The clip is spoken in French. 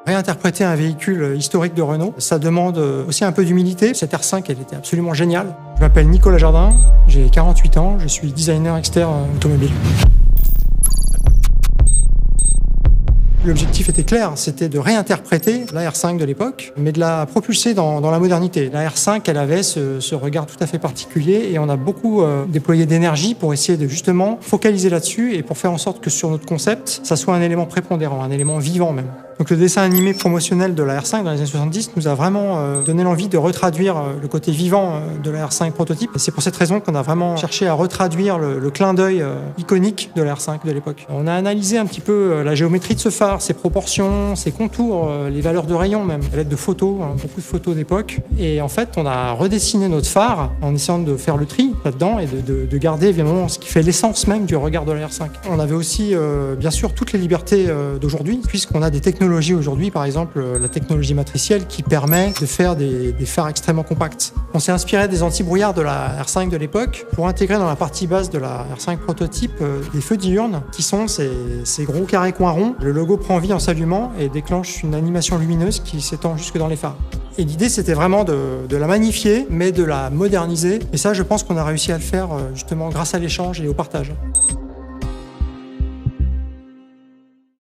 Réinterpréter un véhicule historique de Renault, ça demande aussi un peu d'humilité. Cette R5, elle était absolument géniale. Je m'appelle Nicolas Jardin, j'ai 48 ans, je suis designer expert automobile. L'objectif était clair, c'était de réinterpréter la R5 de l'époque, mais de la propulser dans la modernité. La R5, elle avait ce regard tout à fait particulier et on a beaucoup déployé d'énergie pour essayer de justement focaliser là-dessus et pour faire en sorte que sur notre concept, ça soit un élément prépondérant, un élément vivant même. Donc le dessin animé promotionnel de la R5 dans les années 70 nous a vraiment donné l'envie de retraduire le côté vivant de la R5 prototype. Et c'est pour cette raison qu'on a vraiment cherché à retraduire le clin d'œil iconique de la R5 de l'époque. On a analysé un petit peu la géométrie de ce phare, ses proportions, ses contours, les valeurs de rayon même, à l'aide de photos, beaucoup de photos d'époque. Et en fait, on a redessiné notre phare en essayant de faire le tri là-dedans et de garder évidemment ce qui fait l'essence même du regard de la R5. On avait aussi bien sûr toutes les libertés d'aujourd'hui, puisqu'on a des technologies aujourd'hui, par exemple la technologie matricielle qui permet de faire des phares extrêmement compacts. On s'est inspiré des anti-brouillards de la R5 de l'époque pour intégrer dans la partie basse de la R5 prototype des feux diurnes qui sont ces gros carrés coins ronds. Le logo prend vie en s'allumant et déclenche une animation lumineuse qui s'étend jusque dans les phares. Et l'idée, c'était vraiment de la magnifier, mais de la moderniser. Et ça, je pense qu'on a réussi à le faire justement grâce à l'échange et au partage.